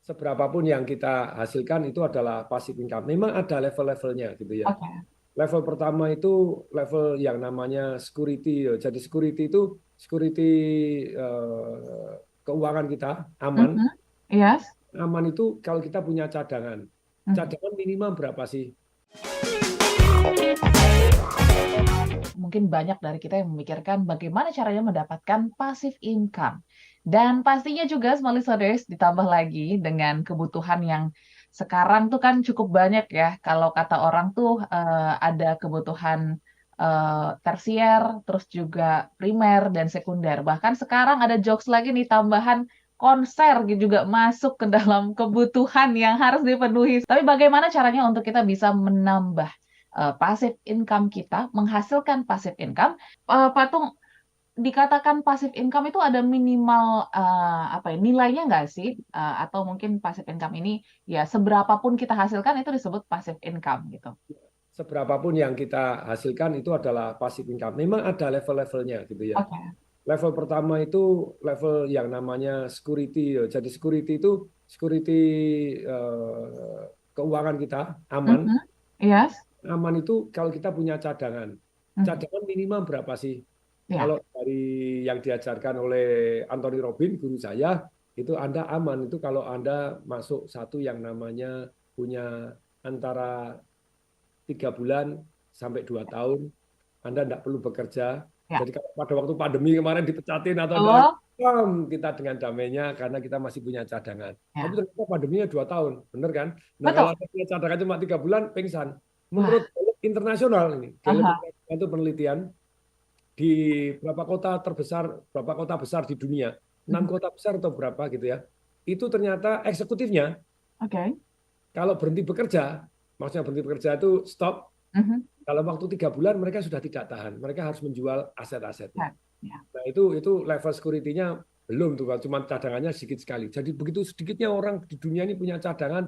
seberapapun yang kita hasilkan itu adalah passive income. Memang ada level-levelnya gitu ya. Oke. Level pertama itu level yang namanya security. Jadi security itu security keuangan kita aman. Mhm. Yes. Aman itu kalau kita punya cadangan. Mhm. Cadangan minimal berapa sih? Mungkin banyak dari kita yang memikirkan bagaimana caranya mendapatkan passive income. Dan pastinya juga small listeners ditambah lagi dengan kebutuhan yang sekarang tuh kan cukup banyak ya. Kalau kata orang tuh ada kebutuhan tersier, terus juga primer dan sekunder. Bahkan sekarang ada jokes lagi nih tambahan konser gitu juga masuk ke dalam kebutuhan yang harus dipenuhi. Tapi bagaimana caranya untuk kita bisa menambah passive income kita, menghasilkan passive income, Patung, dikatakan passive income itu ada minimal apa ya, nilainya nggak sih? Atau mungkin passive income ini ya seberapa pun kita hasilkan itu disebut passive income gitu. Seberapapun yang kita hasilkan itu adalah passive income. Memang ada level-levelnya gitu ya. Oke. Level pertama itu level yang namanya security. Jadi security itu security keuangan kita aman. Mhm. Yes. Aman itu kalau kita punya cadangan. Mhm. Cadangan minimal berapa sih? Ya. Kalau dari yang diajarkan oleh Anthony Robbins, guru saya, itu Anda aman itu kalau Anda masuk satu yang namanya punya antara 3 bulan sampai 2 tahun, Anda tidak perlu bekerja. Ya. Jadi kalau pada waktu pandemi kemarin dipecatin atau ada Betul. kita dengan damainya karena kita masih punya cadangan. Tapi Ya. ternyata pandeminya 2 tahun, benar kan? Nah kalau Betul. Anda punya cadangan cuma 3 bulan, pingsan. Wah. Menurut Gallup internasional ini, Gallup Aha. internasional itu penelitian di berapa kota besar di dunia, 6 kota besar atau berapa gitu ya, itu ternyata eksekutifnya Oke. kalau berhenti bekerja, maksudnya berhenti bekerja itu stop, Mhm. dalam waktu 3 bulan mereka sudah tidak tahan, mereka harus menjual aset-asetnya. Ya. Ya. Nah itu level security-nya belum tuh, cuma cadangannya sedikit sekali. Jadi begitu sedikitnya orang di dunia ini punya cadangan.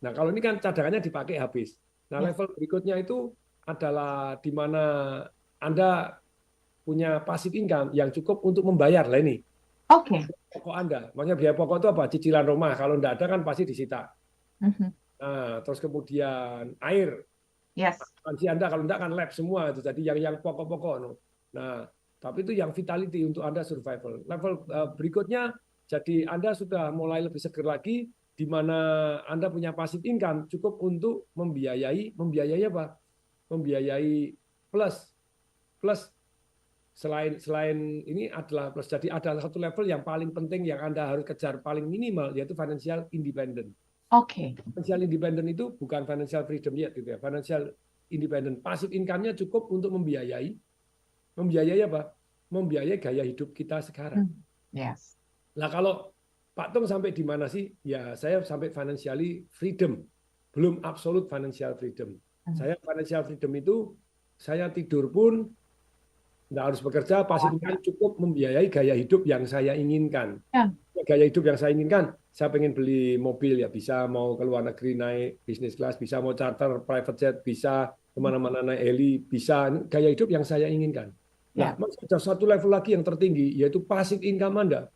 Nah kalau ini kan cadangannya dipakai habis. Nah Ya. level berikutnya itu adalah di mana Anda punya passive income yang cukup untuk membayar lah ini Oke. pokok Anda. Maksudnya biaya pokok itu apa? Cicilan rumah. Kalau tidak ada kan pasti disita. Mhm. Nah, terus kemudian air, Yes. asuransi Anda kalau tidak kan lab semua itu. Jadi yang pokok-pokok. No. Nah, tapi itu yang vitality untuk Anda survival. Level berikutnya, jadi Anda sudah mulai lebih seger lagi, di mana Anda punya passive income cukup untuk membiayai apa? Membiayai plus plus selain selain ini adalah plus. Jadi ada satu level yang paling penting yang Anda harus kejar paling minimal yaitu financial independent. Oke. Financial independent itu bukan financial freedom ya gitu ya. Financial independent, passive income-nya cukup untuk membiayai apa? Membiayai gaya hidup kita sekarang. Hmm. Yes. Nah, kalau Pak Tung sampai di mana sih? Ya, saya sampai financially freedom. Belum absolute financial freedom. Hmm. Saya financial freedom itu saya tidur pun nggak harus bekerja, pasif income cukup membiayai gaya hidup yang saya inginkan. Ya. Gaya hidup yang saya inginkan, saya pengen beli mobil ya bisa, mau ke luar negeri naik bisnis kelas, bisa mau charter private jet, bisa kemana-mana naik heli, bisa. Gaya hidup yang saya inginkan. Nah, Ya. masih ada satu level lagi yang tertinggi, yaitu passive income Anda.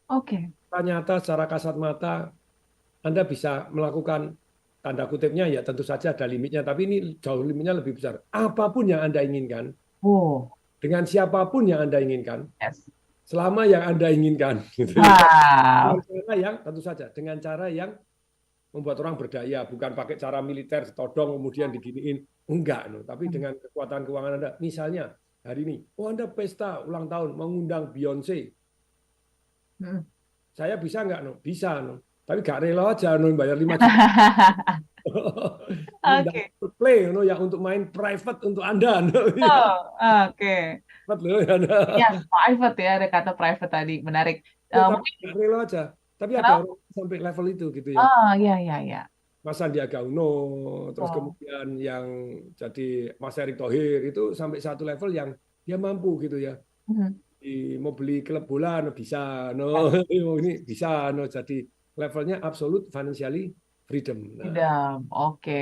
Oke. Ternyata secara kasat mata, Anda bisa melakukan tanda kutipnya ya tentu saja ada limitnya, tapi ini jauh limitnya lebih besar. Apapun yang Anda inginkan, Oh. dengan siapapun yang Anda inginkan, Yes. selama yang Anda inginkan gitu ya. Dengan Wow. cara yang tentu saja dengan cara yang membuat orang berdaya, bukan pakai cara militer setodong kemudian diginiin, enggak no. Tapi Hmm. dengan kekuatan keuangan Anda, misalnya hari ini oh Anda pesta ulang tahun mengundang Beyonce, Hmm. saya bisa enggak no? Bisa no. Tapi gak rela aja no bayar 5 juta ngundang Oke. play no, yang untuk main private untuk Anda no. Ya, Oh, oke. loh ya. Yes, private ya, ada kata private tadi, menarik. Ya, tapi Mungkin nggak rela aja. Tapi ada kenapa? orang sampai level itu gitu ya. Oh, ya, ya, ya. Mas Sandiaga Uno, terus Oh. kemudian yang jadi Mas Erick Thohir itu sampai satu level yang dia mampu gitu ya. Mhm. Mau beli klub bola no, bisa, no Ya, ini bisa, no jadi levelnya absolute financially freedom. Nah, tidak. Oke.